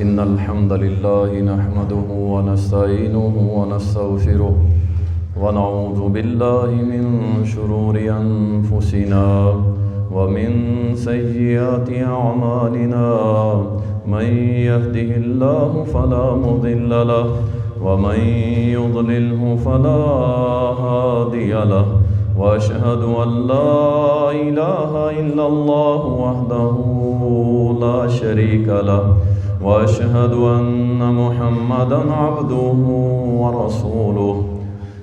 إن الحمد لله نحمده ونستعينه ونستغفره ونعوذ بالله من شرور أنفسنا ومن سيئات أعمالنا من يهده الله فلا مضل له ومن يضلله فلا هادي له وأشهد أن لا إله إلا الله وحده لا شريك له وأشهد أن محمدًا عبده ورسوله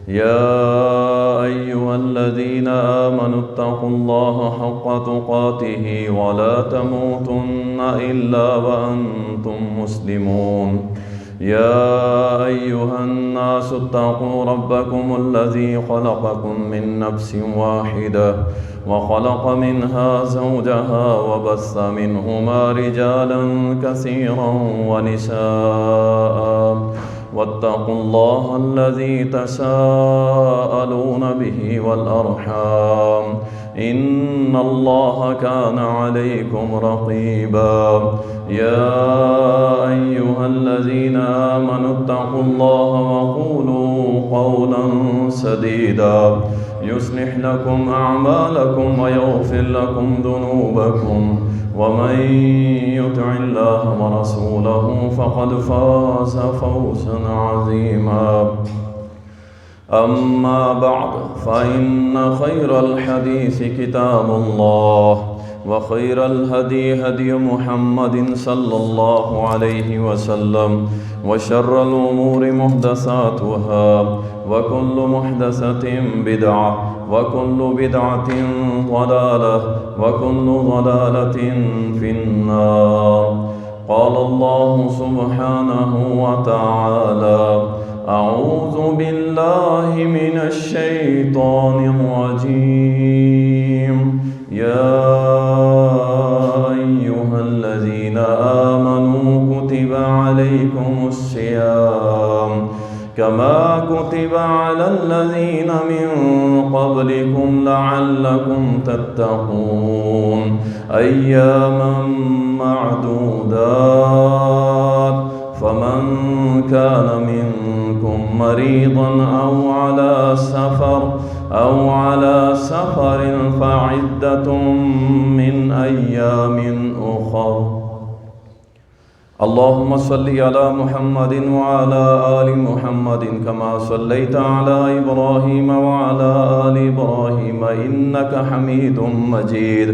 يا أيها الذين آمنوا اتقوا الله حق تقاته ولا تموتن إلا وأنتم مسلمون يا أيها الناس اتقوا ربكم الذي خلقكم من نفس واحدة وخلق منها زوجها وبث منهما رجالا كثيرا ونساء واتقوا الله الذي تساءلون به والأرحام إن الله كان عليكم رقيبا يا أيها الذين آمنوا اتقوا الله وقولوا قولا سديدا يصلح لكم أعمالكم ويغفر لكم ذنوبكم ومن يطع الله ورسوله فقد فاز فوزا عظيما أما بعد فإن خير الحديث كتاب الله وخير الهدي هدي محمد صلى الله عليه وسلم وشر الأمور محدثاتها وكل محدثة بدعة وكل بدعة ضلالة وكل ضلالة في النار قال الله سبحانه وتعالى أعوذ بالله من الشيطان الرجيم يا أيها الذين آمنوا كتب عليكم الصيام كما كتب على الذين من قبلكم لعلكم تتقون أياما معدودات فمن كان منكم مريضا أو على سفر فعدة من أيام أخر اللهم صل على محمد وعلى آل محمد كما صليت على إبراهيم وعلى آل إبراهيم إنك حميد مجيد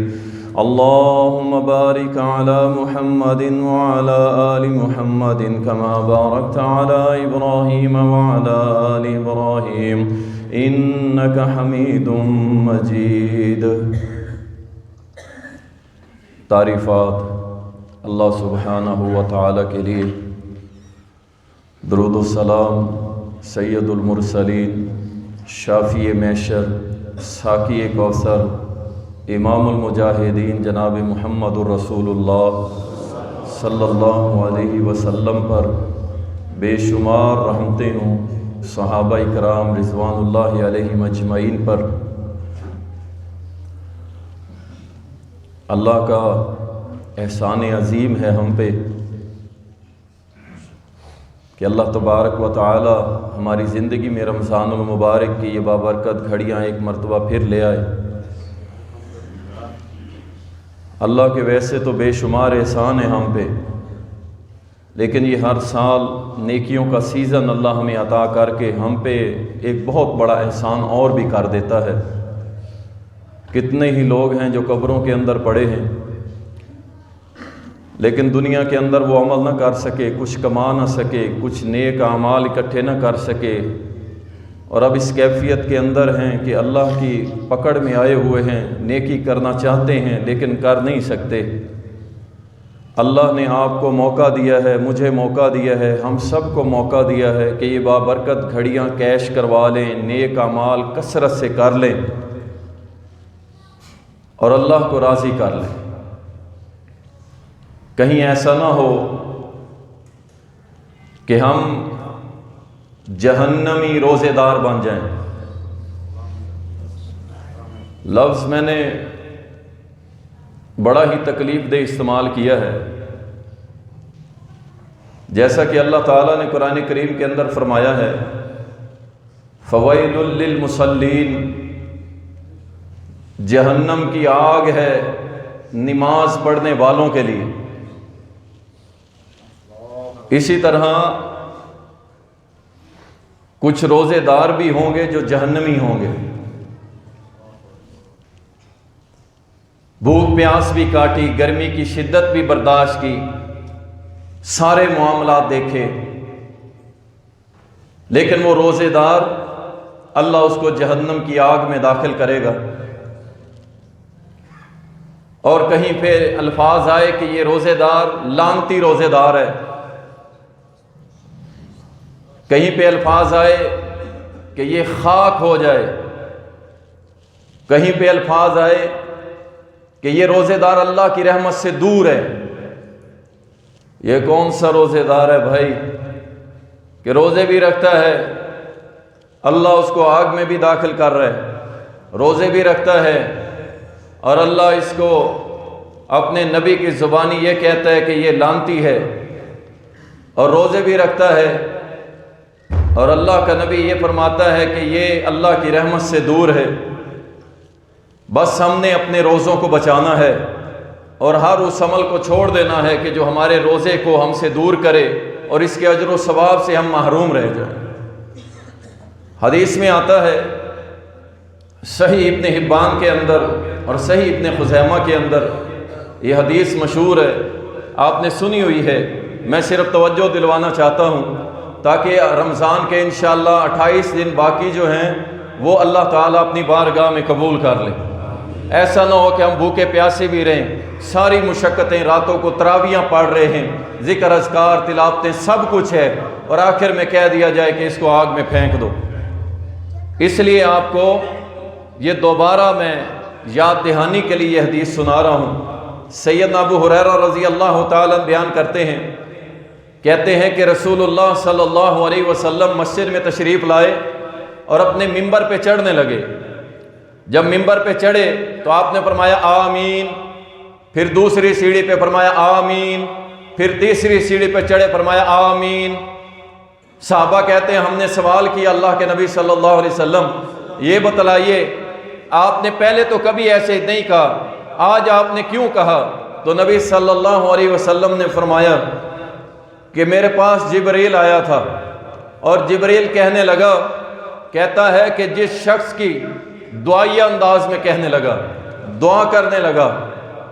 اللهم بارك على محمد وعلى آل محمد كما باركت على إبراهيم وعلى آل إبراهيم إنك حميد مجيد تعریفات اللہ سبحانہ و تعالی کے لیے، درود و سلام سید المرسلین، شافی محشر، ساقی کوثر، امام المجاہدین جناب محمد الرسول اللہ صلی اللہ علیہ وسلم پر بے شمار رحمتیں ہوں، صحابہ کرام رضوان اللہ علیہم اجمعین پر۔ اللہ کا احسان عظیم ہے ہم پہ کہ اللہ تبارک و تعالی ہماری زندگی میں رمضان المبارک کی یہ بابرکت گھڑیاں ایک مرتبہ پھر لے آئے۔ اللہ کے ویسے تو بے شمار احسان ہے ہم پہ، لیکن یہ ہر سال نیکیوں کا سیزن اللہ ہمیں عطا کر کے ہم پہ ایک بہت بڑا احسان اور بھی کر دیتا ہے۔ کتنے ہی لوگ ہیں جو قبروں کے اندر پڑے ہیں، لیکن دنیا کے اندر وہ عمل نہ کر سکے، کچھ کما نہ سکے، کچھ نیک اعمال اکٹھے نہ کر سکے، اور اب اس کیفیت کے اندر ہیں کہ اللہ کی پکڑ میں آئے ہوئے ہیں، نیکی کرنا چاہتے ہیں لیکن کر نہیں سکتے۔ اللہ نے آپ کو موقع دیا ہے، مجھے موقع دیا ہے، ہم سب کو موقع دیا ہے کہ یہ بابرکت گھڑیاں کیش کروا لیں، نیک اعمال کثرت سے کر لیں اور اللہ کو راضی کر لیں۔ کہیں ایسا نہ ہو کہ ہم جہنمی روزے دار بن جائیں۔ لفظ میں نے بڑا ہی تکلیف دہ استعمال کیا ہے، جیسا کہ اللہ تعالیٰ نے قرآن کریم کے اندر فرمایا ہے فویل للمصلین، جہنم کی آگ ہے نماز پڑھنے والوں کے لیے۔ اسی طرح کچھ روزے دار بھی ہوں گے جو جہنمی ہوں گے، بھوک پیاس بھی کاٹی، گرمی کی شدت بھی برداشت کی، سارے معاملات دیکھے، لیکن وہ روزے دار اللہ اس کو جہنم کی آگ میں داخل کرے گا۔ اور کہیں پہ الفاظ آئے کہ یہ روزے دار لعنتی روزے دار ہے، کہیں پہ الفاظ آئے کہ یہ خاک ہو جائے، کہیں پہ الفاظ آئے کہ یہ روزے دار اللہ کی رحمت سے دور ہے۔ یہ کون سا روزے دار ہے بھائی کہ روزے بھی رکھتا ہے، اللہ اس کو آگ میں بھی داخل کر رہا ہے، روزے بھی رکھتا ہے اور اللہ اس کو اپنے نبی کی زبانی یہ کہتا ہے کہ یہ لعنتی ہے، اور روزے بھی رکھتا ہے اور اللہ کا نبی یہ فرماتا ہے کہ یہ اللہ کی رحمت سے دور ہے۔ بس ہم نے اپنے روزوں کو بچانا ہے اور ہر اس عمل کو چھوڑ دینا ہے کہ جو ہمارے روزے کو ہم سے دور کرے اور اس کے اجر و ثواب سے ہم محروم رہ جائیں۔ حدیث میں آتا ہے صحیح ابن حبان کے اندر اور صحیح ابن خزیمہ کے اندر، یہ حدیث مشہور ہے، آپ نے سنی ہوئی ہے، میں صرف توجہ دلوانا چاہتا ہوں تاکہ رمضان کے انشاءاللہ 28 دن باقی جو ہیں وہ اللہ تعالیٰ اپنی بارگاہ میں قبول کر لیں۔ ایسا نہ ہو کہ ہم بھوکے پیاسے بھی رہیں، ساری مشقتیں، راتوں کو تراویحاں پڑھ رہے ہیں، ذکر اذکار تلاوتیں سب کچھ ہے، اور آخر میں کہہ دیا جائے کہ اس کو آگ میں پھینک دو۔ اس لیے آپ کو یہ دوبارہ میں یاد دہانی کے لیے یہ حدیث سنا رہا ہوں۔ سیدنا ابو ہریرہ رضی اللہ تعالیٰ بیان کرتے ہیں، کہتے ہیں کہ رسول اللہ صلی اللہ علیہ وسلم مسجد میں تشریف لائے اور اپنے ممبر پہ چڑھنے لگے۔ جب ممبر پہ چڑھے تو آپ نے فرمایا آمین، پھر دوسری سیڑھی پہ فرمایا آمین، پھر تیسری سیڑھی پہ چڑھے فرمایا آمین۔ صحابہ کہتے ہیں ہم نے سوال کیا اللہ کے نبی صلی اللہ علیہ وسلم یہ بتلائیے آپ نے پہلے تو کبھی ایسے نہیں کہا، آج آپ نے کیوں کہا؟ تو نبی صلی اللہ علیہ وسلم نے فرمایا کہ میرے پاس جبریل آیا تھا اور جبریل کہنے لگا، کہتا ہے کہ جس شخص کی دعائیہ انداز میں کہنے لگا، دعا کرنے لگا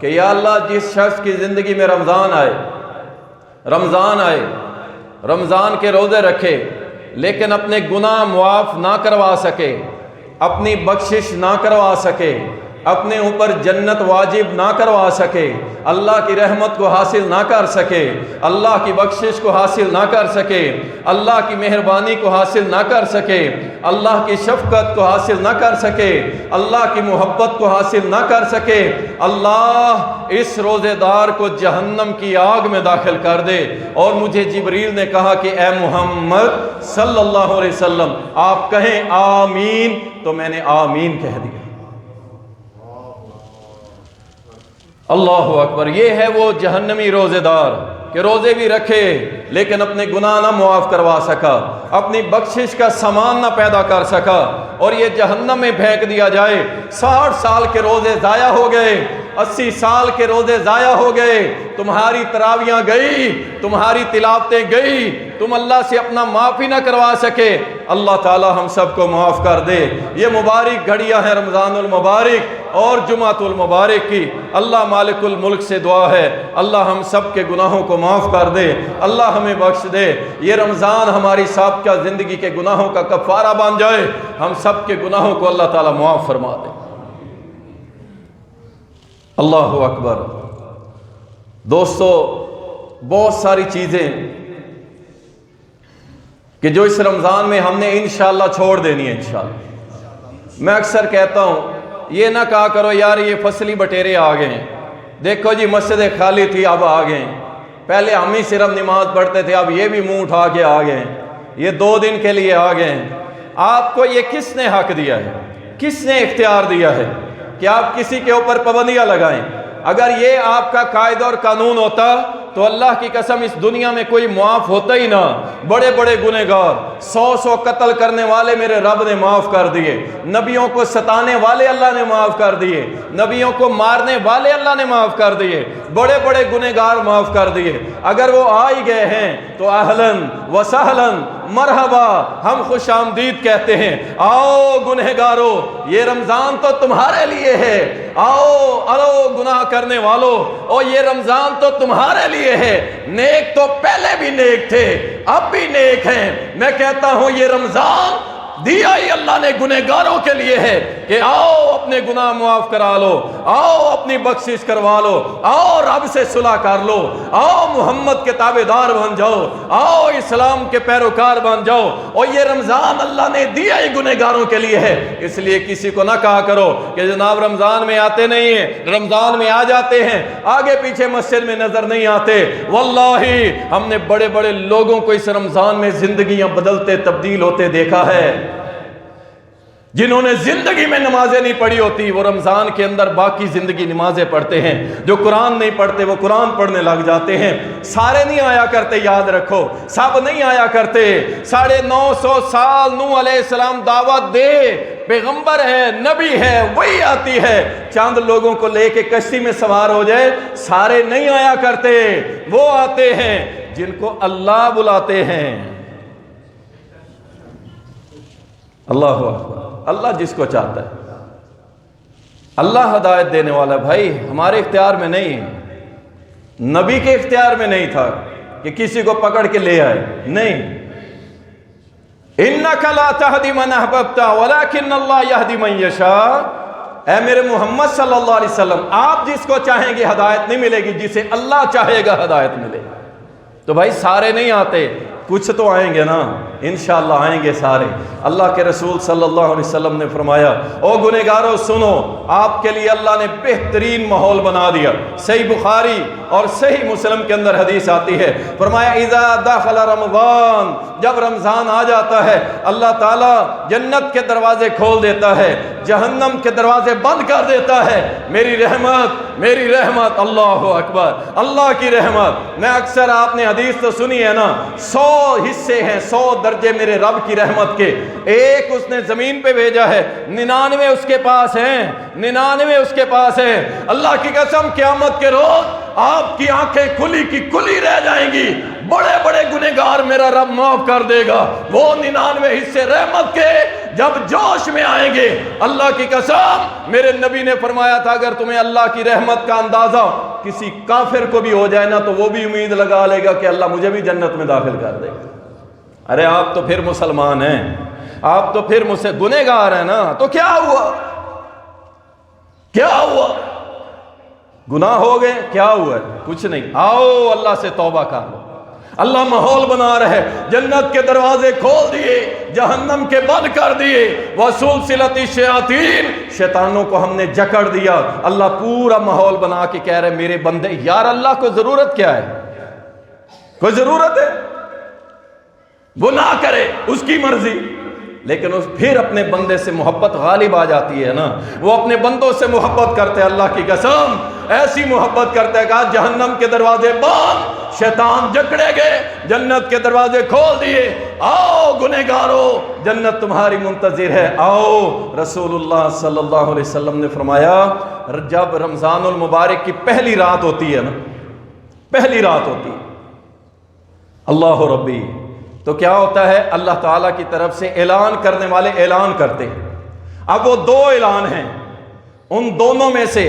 کہ یا اللہ جس شخص کی زندگی میں رمضان آئے، رمضان کے روزے رکھے لیکن اپنے گناہ معاف نہ کروا سکے، اپنی بخشش نہ کروا سکے، اپنے اوپر جنت واجب نہ کروا سکے، اللہ کی رحمت کو حاصل نہ کر سکے، اللہ کی بخشش کو حاصل نہ کر سکے، اللہ کی مہربانی کو حاصل نہ کر سکے، اللہ کی شفقت کو حاصل نہ کر سکے، اللہ کی محبت کو حاصل نہ کر سکے، اللہ اس روزے دار کو جہنم کی آگ میں داخل کر دے۔ اور مجھے جبریل نے کہا کہ اے محمد صلی اللہ علیہ وسلم آپ کہیں آمین، تو میں نے آمین کہہ دیا۔ اللہ اکبر، یہ ہے وہ جہنمی روزے دار کہ روزے بھی رکھے لیکن اپنے گناہ نہ معاف کروا سکا، اپنی بخشش کا سامان نہ پیدا کر سکا، اور یہ جہنم میں پھینک دیا جائے۔ 60 سال کے روزے ضائع ہو گئے، 80 سال کے روزے ضائع ہو گئے، تمہاری تراویحاں گئی، تمہاری تلاوتیں گئی، تم اللہ سے اپنا معافی نہ کروا سکے۔ اللہ تعالی ہم سب کو معاف کر دے۔ یہ مبارک گھڑیاں ہیں رمضان المبارک اور جمعۃ المبارک کی، اللہ مالک الملک سے دعا ہے اللہ ہم سب کے گناہوں کو معاف کر دے، اللہ ہمیں بخش دے۔ یہ رمضان ہماری سابقہ زندگی کے گناہوں کا کفارہ بن جائے، ہم سب کے گناہوں کو اللہ تعالی معاف فرما دے۔ اللہ اکبر۔ دوستو، بہت ساری چیزیں کہ جو اس رمضان میں ہم نے انشاءاللہ چھوڑ دینی ہے انشاءاللہ۔ میں اکثر کہتا ہوں یہ نہ کہا کرو یار یہ فصلی بٹیرے آ گئے ہیں، دیکھو جی مسجدیں خالی تھی اب آ گئے ہیں، پہلے ہم ہی صرف نماز پڑھتے تھے اب یہ بھی منہ اٹھا کے آ گئے ہیں، یہ 2 دن کے لیے آ گئے ہیں۔ آپ کو یہ کس نے حق دیا ہے، کس نے اختیار دیا ہے کہ آپ کسی کے اوپر پابندیاں لگائیں؟ اگر یہ آپ کا قاعدہ اور قانون ہوتا تو اللہ کی قسم اس دنیا میں کوئی معاف ہوتا ہی نہ. بڑے بڑے گنہگار، 100 قتل کرنے والے میرے رب نے معاف کر دیے، نبیوں کو ستانے والے اللہ نے معاف کر دیے، نبیوں کو مارنے والے اللہ نے معاف کر دیے، بڑے بڑے گنہگار معاف کر دیے. اگر وہ آ ہی گئے ہیں تو اہلاً و سہلاً مرحبا، ہم خوش آمدید کہتے ہیں. آؤ گنہگارو، یہ رمضان تو تمہارے لیے ہے. آؤ گناہ کرنے والو، یہ رمضان تو تمہارے لیے ہے. نیک تو پہلے بھی نیک تھے، اب بھی نیک ہیں. میں کہتا ہوں یہ رمضان دیا ہی اللہ نے گنہگاروں کے لیے ہے کہ آؤ اپنے گناہ معاف کرا لو، آؤ اپنی بخشش کروا لو، آؤ رب سے صلح کر لو، آؤ محمد کے تابعدار بن جاؤ، آؤ اسلام کے پیروکار بن جاؤ. اور یہ رمضان اللہ نے دیا ہی گنہگاروں کے لیے ہے. اس لیے کسی کو نہ کہا کرو کہ جناب رمضان میں آتے نہیں ہیں، رمضان میں آ جاتے ہیں، آگے پیچھے مسجد میں نظر نہیں آتے. واللہ ہم نے بڑے بڑے لوگوں کو اس رمضان میں زندگیاں بدلتے تبدیل ہوتے دیکھا ہے. جنہوں نے زندگی میں نمازیں نہیں پڑھی ہوتی، وہ رمضان کے اندر باقی زندگی نمازیں پڑھتے ہیں. جو قرآن نہیں پڑھتے وہ قرآن پڑھنے لگ جاتے ہیں. سارے نہیں آیا کرتے، یاد رکھو، سب نہیں آیا کرتے. 950 سال نوح علیہ السلام دعوت دے، پیغمبر ہے، نبی ہے، وہی آتی ہے. چند لوگوں کو لے کے کشتی میں سوار ہو جائے، سارے نہیں آیا کرتے. وہ آتے ہیں جن کو اللہ بلاتے ہیں. اللہ اکبر. اللہ جس کو چاہتا ہے، اللہ ہدایت دینے والا. بھائی ہمارے اختیار میں نہیں، نبی کے اختیار میں نہیں تھا کہ کسی کو پکڑ کے لے آئے. نہیں، اِنَّكَ لَا تَهْدِي مَنْ أَحْبَبْتَ وَلَكِنَّ اللَّهَ يَهْدِي مَنْ يَشَاءُ. اے میرے محمد صلی اللہ علیہ وسلم، آپ جس کو چاہیں گے ہدایت نہیں ملے گی، جسے اللہ چاہے گا ہدایت ملے گی. تو بھائی سارے نہیں آتے، کچھ تو آئیں گے نا، انشاءاللہ آئیں گے سارے. اللہ کے رسول صلی اللہ علیہ وسلم نے فرمایا، او گنہگارو سنو، آپ کے لیے اللہ نے بہترین ماحول بنا دیا. صحیح بخاری اور صحیح مسلم کے اندر حدیث آتی ہے، فرمایا اذا دخل رمضان، جب رمضان آ جاتا ہے اللہ تعالیٰ جنت کے دروازے کھول دیتا ہے، جہنم کے دروازے بند کر دیتا ہے. میری رحمت، میری رحمت، اللہ اکبر، اللہ کی رحمت. میں اکثر، آپ نے حدیث تو سنی ہے نا، 100 حصے ہیں، 100 درجے میرے رب کی رحمت کے. ایک اس نے زمین پہ بھیجا ہے، 99 اس کے پاس ہیں، 99 اس کے پاس ہیں. اللہ کی قسم قیامت کے روز آپ کی آنکھیں کھلی کی کھلی رہ جائیں گی. بڑے بڑے گنہگار میرا رب معاف کر دے گا. وہ 99 حصے رحمت کے جب جوش میں آئیں گے، اللہ کی قسم میرے نبی نے فرمایا تھا اگر تمہیں اللہ کی رحمت کا اندازہ کسی کافر کو بھی ہو جائے نا، تو وہ بھی امید لگا لے گا کہ اللہ مجھے بھی جنت میں داخل کر دے گا. ارے آپ تو پھر مسلمان ہیں، آپ تو پھر مجھ سے گنہگار ہیں نا. تو کیا ہوا؟ کیا ہوا؟ گناہ ہو گئے، کیا ہوا ہے؟ کچھ نہیں. آؤ اللہ سے توبہ کر لو. اللہ ماحول بنا رہے، جنت کے دروازے کھول دیے، جہنم کے بند کر دیے. وَسُلْسِلَةِ الشَّيَاطِينَ، شیطانوں کو ہم نے جکڑ دیا. اللہ پورا ماحول بنا کے کہہ رہے میرے بندے، یار اللہ کو ضرورت کیا ہے؟ کوئی ضرورت ہے؟ وہ نہ کرے، اس کی مرضی. لیکن پھر اپنے بندے سے محبت غالب آ جاتی ہے نا. وہ اپنے بندوں سے محبت کرتے ہیں، اللہ کی قسم ایسی محبت کرتے ہیں کہ آج جہنم کے دروازے بند، شیطان جکڑے گئے، جنت کے دروازے کھول دیے. آؤ گنہگارو، جنت تمہاری منتظر ہے، آؤ. رسول اللہ صلی اللہ علیہ وسلم نے فرمایا جب رمضان المبارک کی پہلی رات ہوتی ہے نا، پہلی رات ہوتی ہے، اللہ ربی، تو کیا ہوتا ہے؟ اللہ تعالیٰ کی طرف سے اعلان کرنے والے اعلان کرتے ہیں. اب وہ 2 اعلان ہیں، ان دونوں میں سے،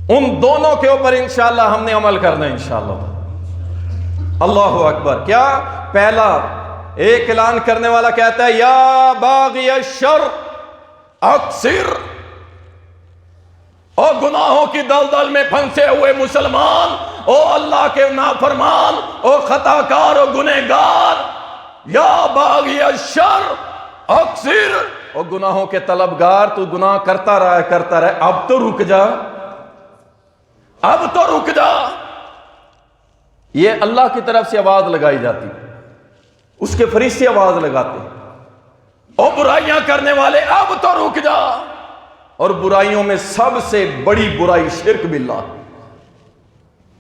ان دونوں کے اوپر انشاءاللہ ہم نے عمل کرنا ہے انشاءاللہ. اللہ اکبر. کیا؟ پہلا، ایک اعلان کرنے والا کہتا ہے یا باغی الشر اقصر، او گناہوں کی دلدل میں پھنسے ہوئے مسلمان، او اللہ کے نافرمان، او خطا کار، او گنہگار، یا باغی الشر اقصر، او گناہوں کے طلبگار، تو گناہ کرتا رہا ہے، کرتا رہا ہے، اب تو رک جا، اب تو رک جا. یہ اللہ کی طرف سے آواز لگائی جاتی، اس کے فرشتے آواز لگاتے، او برائیاں کرنے والے اب تو رک جا. اور برائیوں میں سب سے بڑی برائی شرک باللہ.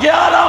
11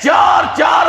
4-4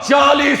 40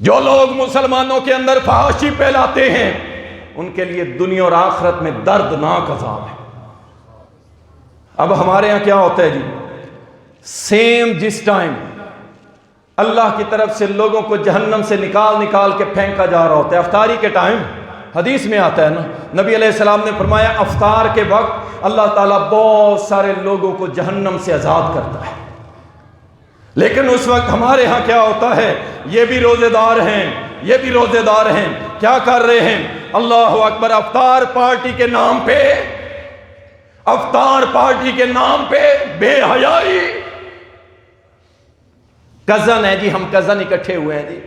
جو لوگ مسلمانوں کے اندر فحاشی پھیلاتے ہیں ان کے لیے دنیا اور آخرت میں دردناک عذاب ہے۔ اب ہمارے یہاں کیا ہوتا ہے جی، سیم جس ٹائم اللہ کی طرف سے لوگوں کو جہنم سے نکال کے پھینکا جا رہا ہوتا ہے، افطاری کے ٹائم، حدیث میں آتا ہے نا، نبی علیہ السلام نے فرمایا افطار کے وقت اللہ تعالیٰ بہت سارے لوگوں کو جہنم سے آزاد کرتا ہے، لیکن اس وقت ہمارے ہاں کیا ہوتا ہے، یہ بھی روزے دار ہیں، یہ بھی روزے دار ہیں، کیا کر رہے ہیں، اللہ اکبر، افطار پارٹی کے نام پہ، افطار پارٹی کے نام پہ بے حیائی، کزن ہے جی، ہم کزن اکٹھے ہوئے ہیں جی،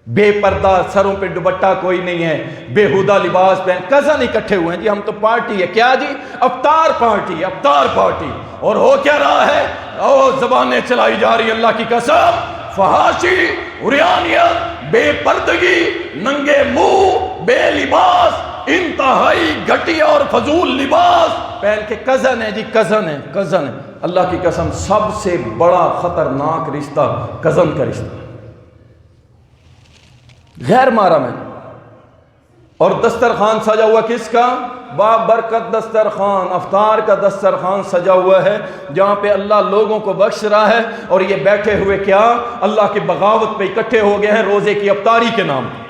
بے پردہ، سروں پہ دوپٹہ کوئی نہیں ہے، بےہودہ لباس پہن، کزن اکٹھے ہوئے ہیں جی، ہم تو پارٹی ہے، کیا جی، افطار پارٹی، افطار پارٹی، اور ہو کیا رہا ہے، زبانیں چلائی جا رہی اللہ کی قسم، فحاشی، عریانیت، بے پردگی، ننگے منہ، بے لباس، انتہائی گھٹیا اور فضول لباس پہن کے، کزن ہے جی، کزن ہے، کزن ہے، اللہ کی قسم سب سے بڑا خطرناک رشتہ کزن کا رشتہ، غیر محرم ہے۔ اور دسترخوان سجا ہوا کس کا، بابرکت دسترخوان، افطار کا دسترخوان سجا ہوا ہے، جہاں پہ اللہ لوگوں کو بخش رہا ہے، اور یہ بیٹھے ہوئے کیا، اللہ کی بغاوت پہ اکٹھے ہو گئے ہیں روزے کی افطاری کے نام پہ،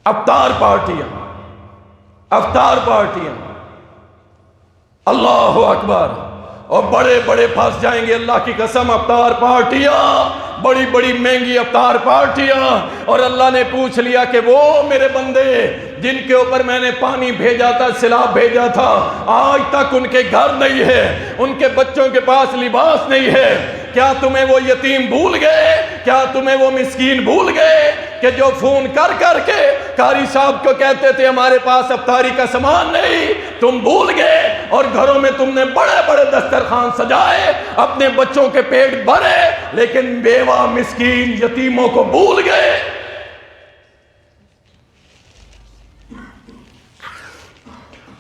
افطار پارٹیاں، افطار پارٹیاں، اللہ اکبر، اور بڑے بڑے پھنس جائیں گے اللہ کی قسم، افطار پارٹیاں، بڑی بڑی مہنگی افطار پارٹیاں، اور اللہ نے پوچھ لیا کہ وہ میرے بندے جن کے اوپر میں نے پانی بھیجا تھا، سیلاب بھیجا تھا، آج تک ان کے گھر نہیں ہے، ان کے بچوں کے پاس لباس نہیں ہے، کیا تمہیں وہ یتیم بھول گئے، کیا تمہیں وہ مسکین بھول گئے کہ جو فون کر کے قاری صاحب کو کہتے تھے ہمارے پاس افطاری کا سامان نہیں، تم بھول گئے، اور گھروں میں تم نے بڑے بڑے دسترخوان سجائے، اپنے بچوں کے پیٹ بھرے، لیکن بیوہ مسکین یتیموں کو بھول گئے۔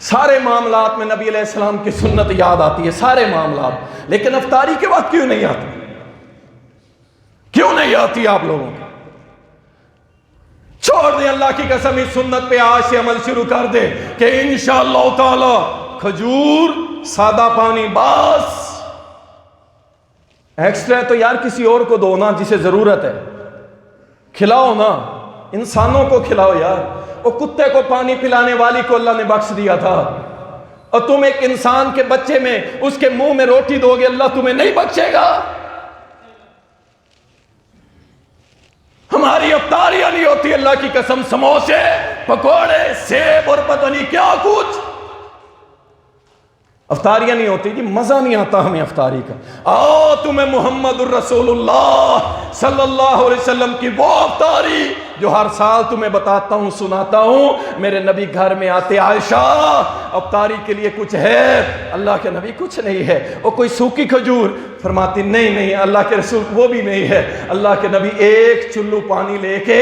سارے معاملات میں نبی علیہ السلام کی سنت یاد آتی ہے، سارے معاملات، لیکن افطاری کے وقت کیوں نہیں آتی، کیوں نہیں آتی آپ لوگوں کو؟ چھوڑ دیں اللہ کی قسم، اس سنت پہ آج سے عمل شروع کر دے کہ انشاءاللہ تعالی کھجور، سادہ پانی، بس، ایکسٹرا تو یار کسی اور کو دو نا جسے ضرورت ہے، کھلاؤ نا، انسانوں کو کھلاؤ یار، وہ کتے کو پانی پلانے والی کو اللہ نے بخش دیا تھا، اور تم ایک انسان کے بچے میں اس کے منہ میں روٹی دو گے، اللہ تمہیں نہیں بخشے گا؟ ہماری افطاریاں نہیں ہوتی اللہ کی قسم، سموسے، پکوڑے، سیب اور پتہ نہیں کیا کچھ، افطاریاں نہیں ہوتی جی، مزہ نہیں آتا ہمیں افطاری کا۔ آؤ تمہیں محمد الرسول اللہ صلی اللہ علیہ وسلم کی وہ افطاری جو ہر سال تمہیں بتاتا ہوں، سناتا ہوں، میرے نبی گھر میں آتے، عائشہ افطاری کے لیے کچھ ہے؟ اللہ کے نبی کچھ نہیں ہے، وہ کوئی سوکھی کھجور، فرماتی نہیں اللہ کے رسول وہ بھی نہیں ہے، اللہ کے نبی ایک چلو پانی لے کے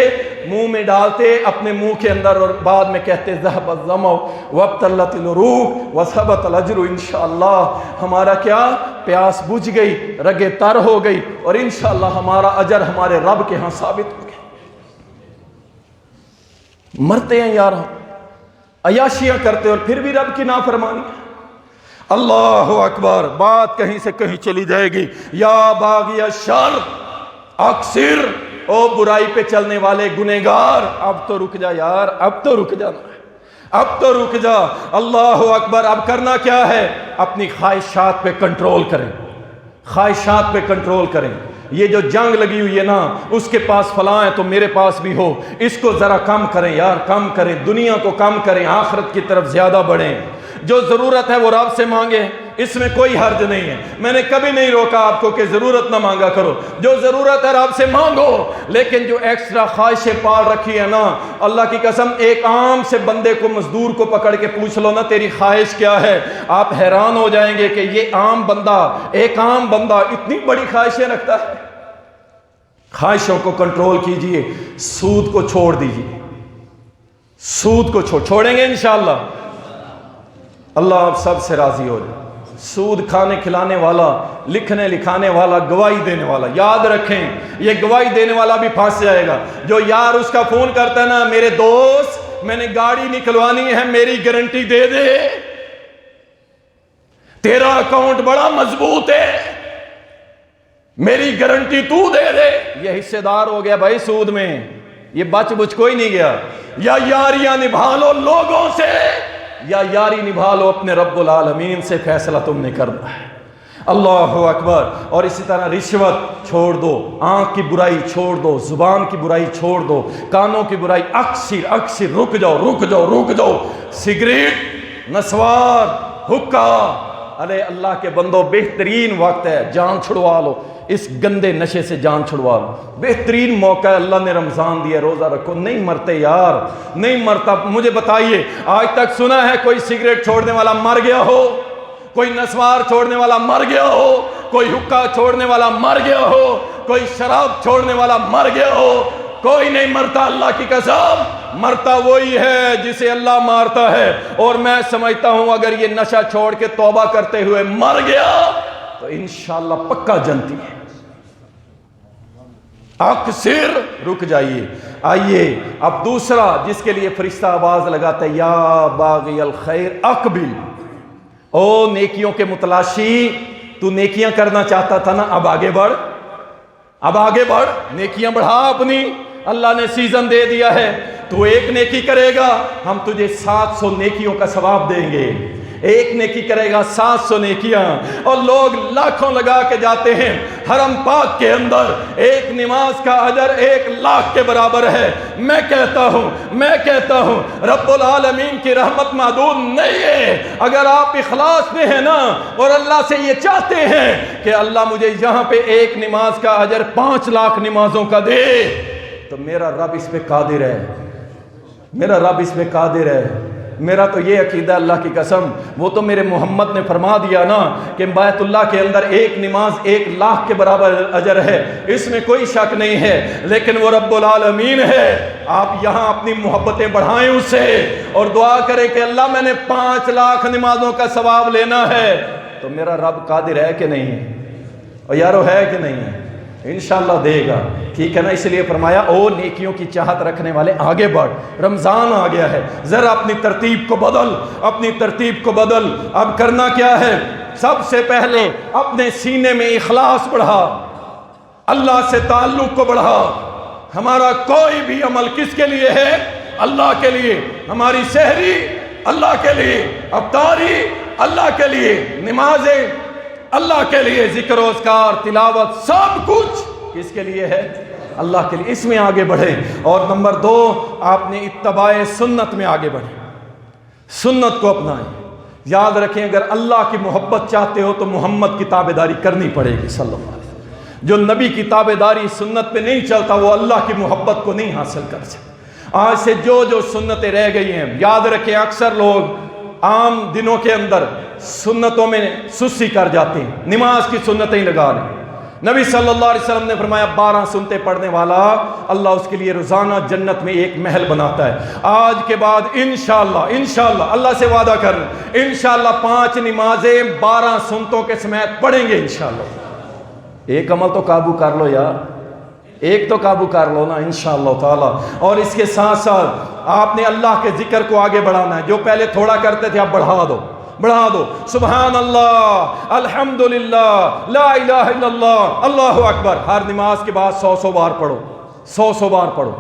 منہ میں ڈالتے، اپنے منہ کے اندر، اور بعد میں کہتے ذهب الظمأ وابتلت العروق وثبت الاجر انشاءاللہ، ہمارا کیا، پیاس بجھ گئی، رگیں تر ہو گئی، اور انشاءاللہ ہمارا اجر ہمارے رب کے ہاں ثابت ہو گیا۔ مرتے ہیں یار، عیاشیاں کرتے اور پھر بھی رب کی نافرمانی۔ اللہ اکبر، بات کہیں سے کہیں چلی جائے گی، یا باغی الشر اکثر، او برائی پہ چلنے والے گنہگار، اب تو رک جا یار، اب تو رک جا، اب تو رک جا، اللہ اکبر۔ اب کرنا کیا ہے، اپنی خواہشات پہ کنٹرول کریں، خواہشات پہ کنٹرول کریں۔ یہ جو جنگ لگی ہوئی ہے نا، اس کے پاس فلاں ہے تو میرے پاس بھی ہو، اس کو ذرا کم کریں یار، کم کریں، دنیا کو کم کریں، آخرت کی طرف زیادہ بڑھیں۔ جو ضرورت ہے وہ رب سے مانگیں، اس میں کوئی حرج نہیں ہے، میں نے کبھی نہیں روکا آپ کو کہ ضرورت نہ مانگا کرو، جو ضرورت ہے رب سے مانگو، لیکن جو ایکسٹرا خواہشیں پال رکھی ہے نا، اللہ کی قسم، ایک عام سے بندے کو، مزدور کو پکڑ کے پوچھ لو نا تیری خواہش کیا ہے، آپ حیران ہو جائیں گے کہ یہ عام بندہ، ایک عام بندہ اتنی بڑی خواہشیں رکھتا ہے۔ خواہشوں کو کنٹرول کیجئے، سود کو چھوڑ دیجئے، سود کو چھوڑیں گے انشاءاللہ، اللہ آپ سب سے راضی ہو جائے۔ سود کھانے کھلانے والا، لکھنے لکھانے والا، گواہی دینے والا، یاد رکھیں یہ گواہی دینے والا بھی پھنس جائے گا۔ جو یار اس کا فون کرتا ہے نا، میرے دوست میں نے گاڑی نکلوانی ہے، میری گارنٹی دے دے، تیرا اکاؤنٹ بڑا مضبوط ہے، میری گارنٹی تو دے دے، یہ حصے دار ہو گیا بھائی سود میں، یہ بچ کوئی نہیں گیا۔ یا یاریاں نبھا لو لوگوں سے، یا یاری نبھا لو اپنے رب العالمین سے، فیصلہ تم نے کرنا ہے۔ اللہ اکبر۔ اور اسی طرح رشوت چھوڑ دو، آنکھ کی برائی چھوڑ دو، زبان کی برائی چھوڑ دو، کانوں کی برائی، اکثر رک جاؤ، سگریٹ، نسوار، حقہ، ارے اللہ کے بندو بہترین وقت ہے، جان چھڑوا لو، اس گندے نشے سے جان چھڑوا لو، بہترین موقع ہے، اللہ نے رمضان دیا، روزہ رکھو، نہیں مرتے یار، نہیں مرتا۔ مجھے بتائیے آج تک سنا ہے کوئی سگریٹ چھوڑنے والا مر گیا ہو، کوئی نسوار چھوڑنے والا مر گیا ہو، کوئی حقہ چھوڑنے والا مر گیا ہو، کوئی شراب چھوڑنے والا مر گیا ہو؟ کوئی نہیں مرتا، اللہ کی قسم، مرتا وہی ہے جسے اللہ مارتا ہے۔ اور میں سمجھتا ہوں اگر یہ نشہ چھوڑ کے توبہ کرتے ہوئے مر گیا تو انشاءاللہ پکا جنتی ہے۔ اکثر رک جائیے۔ آئیے اب دوسرا جس کے لیے فرشتہ آواز لگاتا ہے، یا باغی الخیر اقبل، او نیکیوں کے متلاشی، تو نیکیاں کرنا چاہتا تھا نا، اب آگے بڑھ، اب آگے بڑھ، نیکیاں بڑھا اپنی، اللہ نے سیزن دے دیا ہے، تو ایک نیکی کرے گا ہم تجھے 700 نیکیوں کا ثواب دیں گے، ایک نیکی کرے گا 700 نیکیاں۔ اور لوگ لاکھوں لگا کے جاتے ہیں حرم پاک کے اندر، ایک نماز کا اجر 1 لاکھ کے برابر ہے۔ میں کہتا ہوں رب العالمین کی رحمت محدود نہیں ہے۔ اگر آپ اخلاص میں ہیں نا، اور اللہ سے یہ چاہتے ہیں کہ اللہ مجھے یہاں پہ ایک نماز کا اجر 5 لاکھ نمازوں کا دے، تو میرا رب اس پہ قادر ہے، میرا رب اس پہ قادر ہے۔ میرا تو یہ عقیدہ اللہ کی قسم، وہ تو میرے محمد نے فرما دیا نا کہ بیت اللہ کے اندر ایک نماز 1 لاکھ کے برابر اجر ہے، اس میں کوئی شک نہیں ہے، لیکن وہ رب العالمین ہے۔ آپ یہاں اپنی محبتیں بڑھائیں اس سے، اور دعا کریں کہ اللہ میں نے 5 لاکھ نمازوں کا ثواب لینا ہے، تو میرا رب قادر ہے کہ نہیں ہے؟ اور یارو ہے کہ نہیں ہے؟ انشاءاللہ دے گا، ٹھیک ہے نا؟ اس لیے فرمایا او نیکیوں کی چاہت رکھنے والے آگے بڑھ، رمضان آ گیا ہے، ذرا اپنی ترتیب کو بدل، اپنی ترتیب کو بدل۔ اب کرنا کیا ہے؟ سب سے پہلے اپنے سینے میں اخلاص بڑھا، اللہ سے تعلق کو بڑھا۔ ہمارا کوئی بھی عمل کس کے لیے ہے؟ اللہ کے لیے۔ ہماری سحری اللہ کے لیے، افطاری اللہ کے لیے، نمازیں اللہ کے لیے، ذکر و اذکار، تلاوت، سب کچھ کس کے لیے ہے؟ اللہ کے لیے۔ اس میں آگے بڑھیں۔ اور نمبر 2، آپ نے اتباع سنت میں آگے بڑھیں، سنت کو اپنائیں۔ یاد رکھیں اگر اللہ کی محبت چاہتے ہو تو محمد کی تابعداری کرنی پڑے گی صلی اللہ علیہ وسلم۔ جو نبی کی تابعداری سنت پہ نہیں چلتا وہ اللہ کی محبت کو نہیں حاصل کر سکتا۔ آج سے جو سنتیں رہ گئی ہیں، یاد رکھیں اکثر لوگ عام دنوں کے اندر سنتوں میں سستی کر جاتے ہیں، نماز کی سنتیں ہی لگا لیں۔ نبی صلی اللہ علیہ وسلم نے فرمایا 12 سنتیں پڑھنے والا اللہ اس کے لیے روزانہ جنت میں ایک محل بناتا ہے۔ آج کے بعد انشاءاللہ اللہ سے وعدہ کر لیں، انشاءاللہ 5 نمازیں 12 سنتوں کے سمیت پڑھیں گے انشاءاللہ۔ ایک عمل تو قابو کر لو یار، ایک تو قابو کر لو نا انشاءاللہ تعالی۔ اور اس کے ساتھ ساتھ آپ نے اللہ کے ذکر کو آگے بڑھانا ہے، جو پہلے تھوڑا کرتے تھے آپ بڑھا دو، سبحان اللہ، الحمدللہ، لا الہ الا اللہ، اللہ اکبر۔ ہر نماز کے بعد 100 بار پڑھو، 100 بار پڑھو۔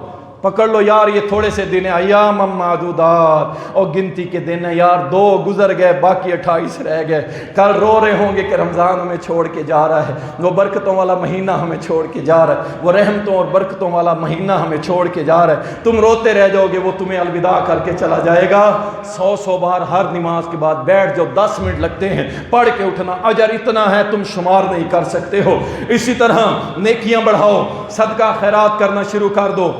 پکڑ لو یار یہ تھوڑے سے دن ہیں، ایام معدودات، اور گنتی کے دن ہیں یار، 2 گزر گئے باقی 28 رہ گئے۔ کل رو رہے ہوں گے کہ رمضان ہمیں چھوڑ کے جا رہا ہے، وہ برکتوں والا مہینہ ہمیں چھوڑ کے جا رہا ہے، وہ رحمتوں اور برکتوں والا مہینہ ہمیں چھوڑ کے جا رہا ہے۔ تم روتے رہ جاؤ گے، وہ تمہیں الوداع کر کے چلا جائے گا۔ 100 بار ہر نماز کے بعد بیٹھ جاؤ، 10 منٹ لگتے ہیں، پڑھ کے اٹھنا، اجر اتنا ہے تم شمار نہیں کر سکتے ہو۔ اسی طرح نیکیاں بڑھاؤ، صدقہ خیرات کرنا شروع کر دو،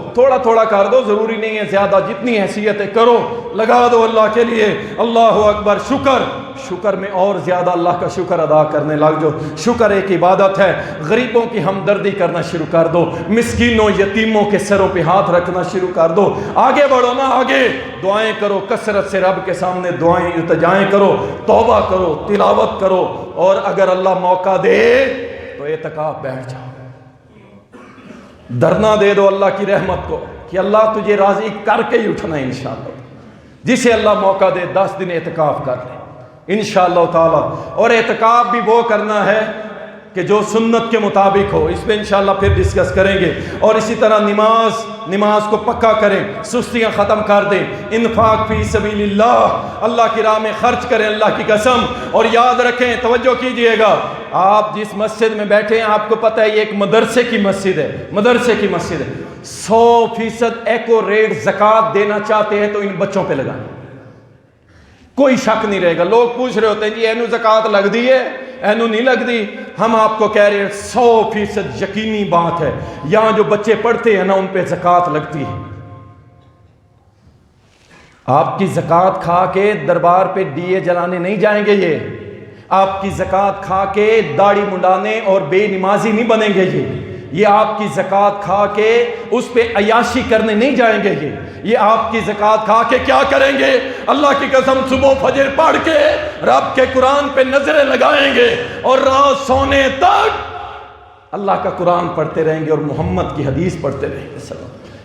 تھوڑا کر دو، ضروری نہیں ہے زیادہ، جتنی حیثیت ہے کرو، لگا دو اللہ کے لیے۔ اللہ اکبر، شکر شکر میں اور زیادہ اللہ کا شکر ادا کرنے لگ جو. شکر ایک عبادت ہے. غریبوں کی ہمدردی کرنا شروع کر دو, مسکینوں یتیموں کے سروں پہ ہاتھ رکھنا شروع کر دو. آگے بڑھو نا, آگے دعائیں کرو, کثرت سے رب کے سامنے دعائیں التجائیں کرو, توبہ کرو, تلاوت کرو, اور اگر اللہ موقع دے تو اعتکاف بیٹھ جاؤ. دھرنا دے دو اللہ کی رحمت کو کہ اللہ تجھے راضی کر کے ہی اٹھنا ہے انشاءاللہ. جسے اللہ موقع دے 10 دن اعتکاف کر لے انشاءاللہ تعالی. اور اعتکاف بھی وہ کرنا ہے کہ جو سنت کے مطابق ہو. اس پہ انشاءاللہ پھر ڈسکس کریں گے. اور اسی طرح نماز کو پکا کریں, سستیاں ختم کر دیں, انفاق فی سبیل اللہ, اللہ کی راہ میں خرچ کریں اللہ کی قسم. اور یاد رکھیں, توجہ کیجئے گا, آپ جس مسجد میں بیٹھے ہیں آپ کو پتہ ہے یہ ایک مدرسے کی مسجد ہے, مدرسے کی مسجد ہے. 100% ایکوریٹ زکوٰۃ دینا چاہتے ہیں تو ان بچوں پہ لگائیں, کوئی شک نہیں رہے گا. لوگ پوچھ رہے ہوتے ہیں جی اینو زکوٰۃ لگ دی ہے, اینو نہیں لگ دی. ہم آپ کو کہہ رہے ہیں 100% یقینی بات ہے, یہاں جو بچے پڑھتے ہیں نا ان پہ زکوٰۃ لگتی ہے. آپ کی زکوٰۃ کھا کے دربار پہ دیے جلانے نہیں جائیں گے یہ. آپ کی زکوٰۃ کھا کے داڑھی منڈانے اور بے نمازی نہیں بنیں گے یہ آپ کی زکوٰۃ کھا کے اس پہ عیاشی کرنے نہیں جائیں گے یہ آپ کی زکوٰۃ کھا کے کیا کریں گے؟ اللہ کی قسم صبح فجر پڑھ کے رب کے قرآن پہ نظریں لگائیں گے اور رات سونے تک اللہ کا قرآن پڑھتے رہیں گے اور محمد کی حدیث پڑھتے رہیں گے.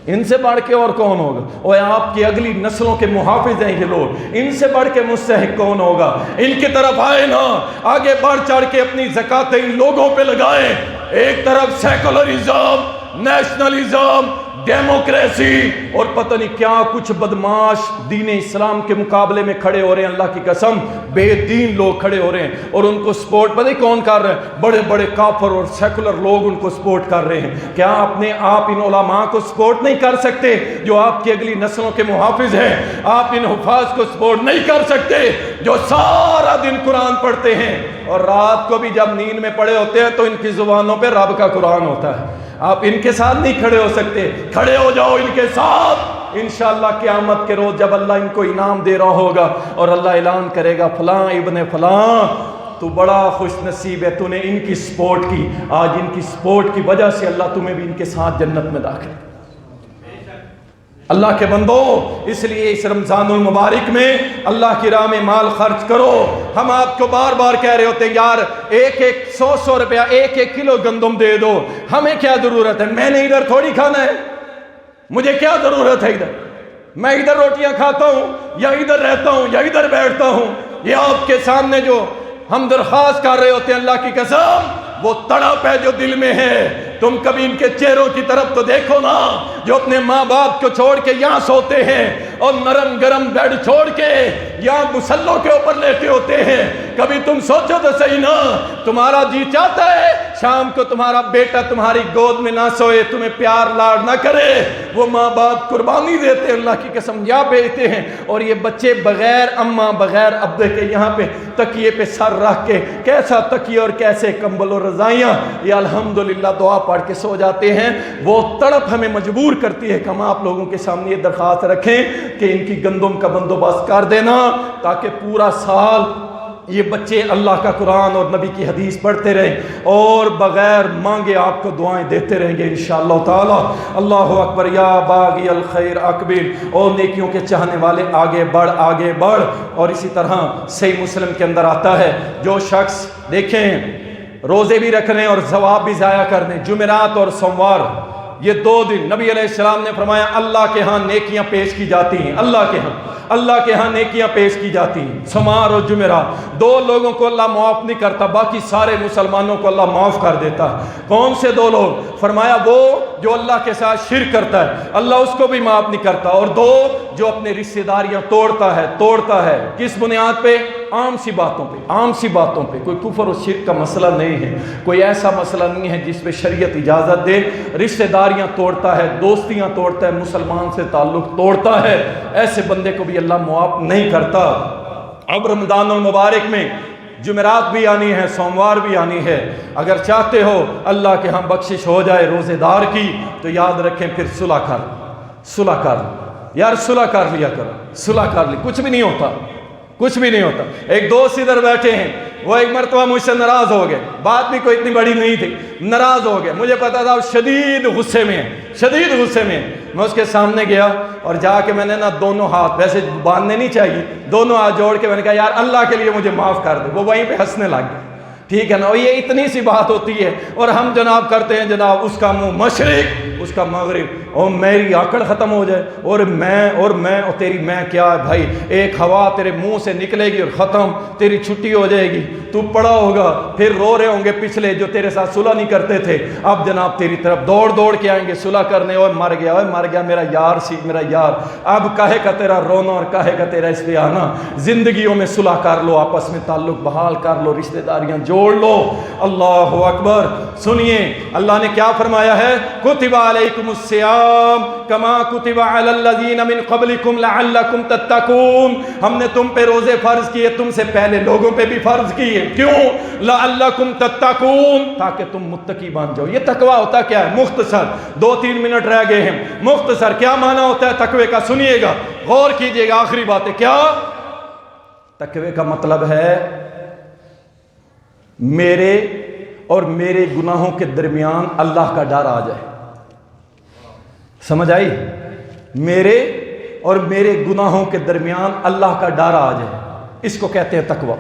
ان سے بڑھ کے اور کون ہوگا؟ اور آپ کی اگلی نسلوں کے محافظ ہیں یہ لوگ, ان سے بڑھ کے مستحق کون ہوگا؟ ان کی طرف آئے نا, آگے بڑھ چڑھ کے اپنی زکاتیں ان لوگوں پہ لگائیں. ایک طرف سیکولرزم, نیشنلزم, ڈیموکریسی اور پتہ نہیں کیا کچھ بدماش دین اسلام کے مقابلے میں کھڑے ہو رہے ہیں. اللہ کی قسم بے دین لوگ کھڑے ہو رہے ہیں اور ان کو سپورٹ پتہ نہیں کون کر رہے ہیں؟ بڑے بڑے کافر اور سیکولر لوگ ان کو سپورٹ کر رہے ہیں. کیا آپ ان علماء کو سپورٹ نہیں کر سکتے جو آپ کی اگلی نسلوں کے محافظ ہیں؟ آپ ان حفاظ کو سپورٹ نہیں کر سکتے جو سارا دن قرآن پڑھتے ہیں اور رات کو بھی جب نیند میں پڑے ہوتے ہیں تو ان کی زبانوں پہ رب کا قرآن ہوتا ہے؟ آپ ان کے ساتھ نہیں کھڑے ہو سکتے. کھڑے ہو جاؤ ان کے ساتھ انشاءاللہ قیامت کے روز جب اللہ ان کو انعام دے رہا ہوگا اور اللہ اعلان کرے گا فلاں ابن فلاں تو بڑا خوش نصیب ہے, تو نے ان کی سپورٹ کی. آج ان کی سپورٹ کی وجہ سے اللہ تمہیں بھی ان کے ساتھ جنت میں داخل. اللہ کے بندو, اس لیے اس رمضان المبارک میں اللہ کی راہ میں مال خرچ کرو. ہم آپ کو بار بار کہہ رہے ہوتے ہیں یار 100 روپیہ 1 کلو گندم دے دو, ہمیں کیا ضرورت ہے؟ میں نے ادھر تھوڑی کھانا ہے, مجھے کیا ضرورت ہے ادھر؟ میں ادھر روٹیاں کھاتا ہوں یا ادھر رہتا ہوں یا ادھر بیٹھتا ہوں. یہ آپ کے سامنے جو ہم درخواست کر رہے ہوتے ہیں اللہ کی قسم وہ تڑپ ہے جو دل میں ہے. تم کبھی ان کے چہروں کی طرف تو دیکھو نا جو اپنے ماں باپ کو چھوڑ کے یہاں سوتے ہیں اور نرم گرم بیڈ چھوڑ کے یہاں مسلوں کے اوپر لیٹے ہوتے ہیں. کبھی تم سوچو تو صحیح نا, تمہارا جی چاہتا ہے شام کو تمہارا بیٹا تمہاری گود میں نہ سوئے, تمہیں پیار لاڑ نہ کرے؟ وہ ماں باپ قربانی دیتے ہیں اللہ کی قسم, یا بیچتے ہیں. اور یہ بچے بغیر اماں بغیر ابے کے یہاں پہ تکیے پہ سر رکھ کے کیسا تکیے اور کیسے کمبل اور رضائیاں یہ الحمدللہ دعا پڑھ کے سو جاتے ہیں. وہ تڑپ ہمیں مجبور کرتی ہے کہ ہم آپ لوگوں کے سامنے یہ درخواست رکھیں کہ ان کی گندم کا بندوبست کر دینا تاکہ پورا سال یہ بچے اللہ کا قرآن اور نبی کی حدیث پڑھتے رہیں اور بغیر مانگے آپ کو دعائیں دیتے رہیں گے انشاءاللہ تعالی. اللہ اکبر, یا باغی الخیر اقبل, اور نیکیوں کے چاہنے والے آگے بڑھ آگے بڑھ. اور اسی طرح صحیح مسلم کے اندر آتا ہے جو شخص دیکھیں روزے بھی رکھنے اور ثواب بھی ضائع کرنے, جمعرات اور سوموار یہ 2 دن نبی علیہ السلام نے فرمایا اللہ کے ہاں نیکیاں پیش کی جاتی ہیں. اللہ کے ہاں نیکیاں پیش کی جاتی ہیں. سوموار اور جمعرات 2 لوگوں کو اللہ معاف نہیں کرتا, باقی سارے مسلمانوں کو اللہ معاف کر دیتا. کون سے 2 لوگ؟ فرمایا وہ جو اللہ کے ساتھ شرک کرتا ہے اللہ اس کو بھی معاف نہیں کرتا, اور 2 جو اپنے رشتہ داریاں توڑتا ہے. کس بنیاد پہ؟ عام سی باتوں پہ. کوئی کفر و شرک کا مسئلہ نہیں ہے, کوئی ایسا مسئلہ نہیں ہے جس پہ شریعت اجازت دے. رشتہ داریاں توڑتا ہے, دوستیاں توڑتا ہے, مسلمان سے تعلق توڑتا ہے, ایسے بندے کو بھی اللہ معاف نہیں کرتا. اب رمضان المبارک میں جمعرات بھی آنی ہے, سوموار بھی آنی ہے. اگر چاہتے ہو اللہ کے ہاں بخشش ہو جائے روزے دار کی تو یاد رکھیں پھر صلح کر یار, صلح کر لیا کرو, صلح کر لی, کچھ بھی نہیں ہوتا. کچھ بھی نہیں ہوتا. ایک دوست ادھر بیٹھے ہیں, وہ ایک مرتبہ مجھ سے ناراض ہو گئے, بات بھی کوئی اتنی بڑی نہیں تھی, ناراض ہو گئے, مجھے پتا تھا وہ شدید غصے میں ہے, شدید غصے میں. میں اس کے سامنے گیا اور جا کے میں نے نا دونوں ہاتھ, ویسے باندھنے نہیں چاہیے, دونوں ہاتھ جوڑ کے میں نے کہا یار اللہ کے لیے مجھے معاف کر دے. وہ وہیں پہ ہنسنے لگ گئے. ٹھیک ہے نا, اور یہ اتنی سی بات ہوتی ہے, اور ہم جناب کرتے ہیں جناب اس کا منہ مشرق اس کا مغرب, اور میری آکڑ ختم ہو جائے, اور میں اور تیری میں کیا ہے بھائی, ایک ہوا تیرے منہ سے نکلے گی اور ختم, تیری چھٹی ہو جائے گی, تو پڑا ہوگا, پھر رو رہے ہوں گے پچھلے جو تیرے ساتھ صلح نہیں کرتے تھے, اب جناب تیری طرف دوڑ کے آئیں گے صلح کرنے, اور مر گیا میرا یار سی, میرا یار, اب کاہے کا تیرا رونا اور کاہے کا تیرا اس پہ آنا, زندگیوں میں صلح کر لو, آپس میں تعلق بحال کر لو, رشتہ داریاں جوڑ لو. اللہ اکبر. سنیے اللہ نے کیا فرمایا ہے, کتب علیکم الصیام کما کتب علی الذین من قبلکم لعلکم تتقون. ہم نے تم پہ روزے فرض کیے, تم سے پہلے لوگوں پہ بھی فرض کیے. کیوں؟ لعلکم تتقون, تاکہ تم متقی بن جاؤ. یہ تقوی ہوتا کیا ہے؟ مختصر 2-3 منٹ رہ گئے ہیں, مختصر کیا معنی ہوتا ہے تقوی کا؟ سنیے گا, غور کیجئے گا, آخری بات ہے. کیا تقوی کا مطلب ہے؟ میرے اور میرے گناہوں کے درمیان اللہ کا ڈر آ جائے. سمجھ آئی؟ میرے اور میرے گناہوں کے درمیان اللہ کا ڈر آ جائے, اس کو کہتے ہیں تقوی.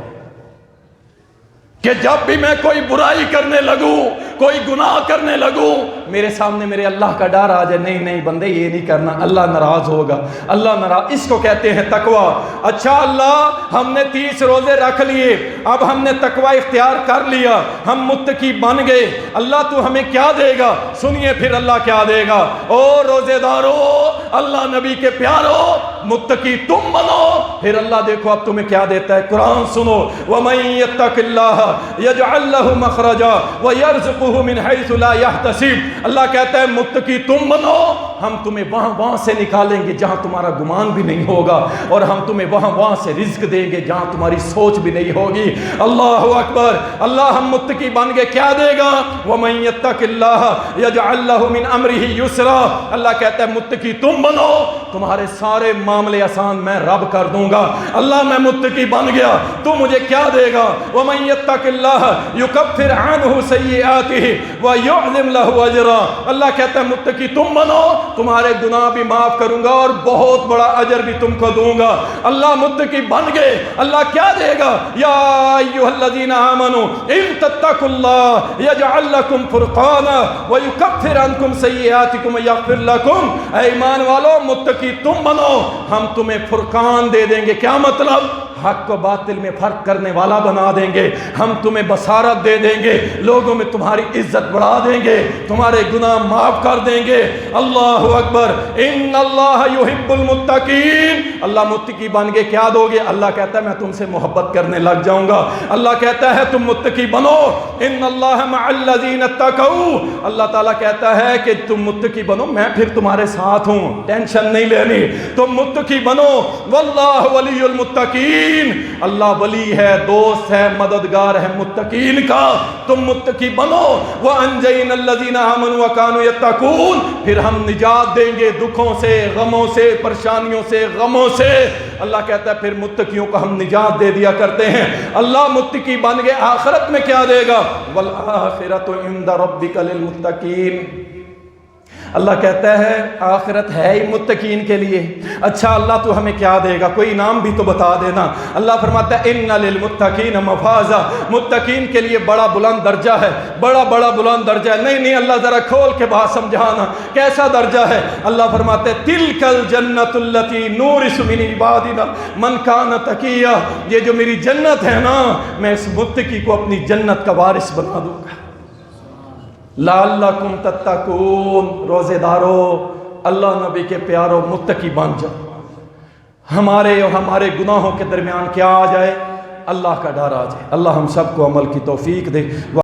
کہ جب بھی میں کوئی برائی کرنے لگوں, کوئی گناہ کرنے لگوں, میرے سامنے میرے اللہ کا ڈر آ جائے, نہیں بندے یہ نہیں کرنا, اللہ ناراض ہوگا, اللہ ناراض. اس کو کہتے ہیں تقوی. اچھا اللہ ہم نے 30 روزے رکھ لیے, اب ہم نے تقوی اختیار کر لیا, ہم متقی بن گئے, اللہ تو ہمیں کیا دے گا؟ سنیے پھر اللہ کیا دے گا. او روزے دارو, اللہ نبی کے پیارو, متقی تم بنو. پھر اللہ دیکھو اب تمہیں کیا دیتا ہے, قرآن سنو. وَمَن يَتَّقِ اللَّهَ يَجْعَلْ لَهُ مَخْرَجًا وَيَرْزُقْهُ مِنْ حَيْثُ لَا يَحْتَسِبُ. اللہ کہتا ہے متقی تم بنو, ہم تمہیں وہاں سے نکالیں گے جہاں تمہارا گمان بھی نہیں ہوگا, اور ہم تمہیں وہاں سے رزق دیں گے جہاں تمہاری سوچ بھی نہیں ہوگی. اللہ اکبر. اللہ ہم متقی بن گئے, کیا دے گا؟ وَمَن يَتَّقِ اللَّهَ يَجْعَلْ لَهُ مِنْ أَمْرِهِ يُسْرًا. اللہ کہتا ہے متقی تم بنو, تمہارے سارے معاملے آسان میں رب کر دوں گا. اللہ میں متقی بن گیا, تو مجھے کیا دے گا؟ وَمَن يَتَّقِ اللَّهَ يُكَفِّرْ عَنْهُ سَيِّئَاتِهِ وَيُعْظِمْ لَهُ أَجْرًا. اللہ کہتا ہے متقی تم بنو, تمہارے گناہ بھی معاف کروں گا اور بہت بڑا اجر بھی تم کو دوں گا. اللہ متقی بن گئے, اللہ کیا دے گا؟ یا ایھا الذین آمنوا ان تتقوا اللہ یجعل لکم فرقانا ویکفر عنکم سیئاتکم ویغفر لکم. اے ایمان والو متقی تم بنو, ہم تمہیں فرقان دے دیں گے. کیا مطلب؟ حق و باطل میں فرق کرنے والا بنا دیں گے, ہم تمہیں بصارت دے دیں گے, لوگوں میں تمہاری عزت بڑھا دیں گے, تمہارے گناہ معاف کر دیں گے. اللہ اکبر. ان اللہ یحب المتقین. اللہ متقی بن گئے, کیا دو گے؟ اللہ کہتا ہے میں تم سے محبت کرنے لگ جاؤں گا. اللہ کہتا ہے تم متقی بنو, ان اللہ مع الذین اتقوا. اللہ تعالیٰ کہتا ہے کہ تم متقی بنو, میں پھر تمہارے ساتھ ہوں, ٹینشن نہیں لینی, تم متقی بنو. واللہ ولی المتقین. اللہ ولی ہے, دوست ہے, مددگار ہے متقین کا, تم متقی بنو. وَأَنْجَيْنَا الَّذِينَ آمَنُوا وَكَانُوا يَتَّقُونَ. پھر ہم نجات دیں گے دکھوں سے, غموں سے, پریشانیوں سے, غموں سے. اللہ کہتا ہے پھر متقیوں کو ہم نجات دے دیا کرتے ہیں. اللہ متقی بن گئے, آخرت میں کیا دے گا؟ وَالْآخِرَةُ عِنْدَ رَبِّكَ لِلْمُتَّقِينَ. اللہ کہتا ہے آخرت ہے ہی متقین کے لیے. اچھا اللہ تو ہمیں کیا دے گا؟ کوئی انعام بھی تو بتا دینا. اللہ فرماتا ہے ان للمتقین مفازا. متقین کے لیے بڑا بلند درجہ ہے, بڑا بلند درجہ ہے. نہیں اللہ ذرا کھول کے بات سمجھانا, کیسا درجہ ہے؟ اللہ فرماتے ہیں تلک الجنت التی نورث من عبادنا من کان تقیا. یہ جو میری جنت ہے نا, میں اس متقی کو اپنی جنت کا وارث بنا دوں گا. لعلکم تتقون. روزے دارو, اللہ نبی کے پیارو, متقی بن جاؤ. ہمارے اور ہمارے گناہوں کے درمیان کیا آ جائے؟ اللہ کا ڈر آ جائے. اللہ ہم سب کو عمل کی توفیق دے.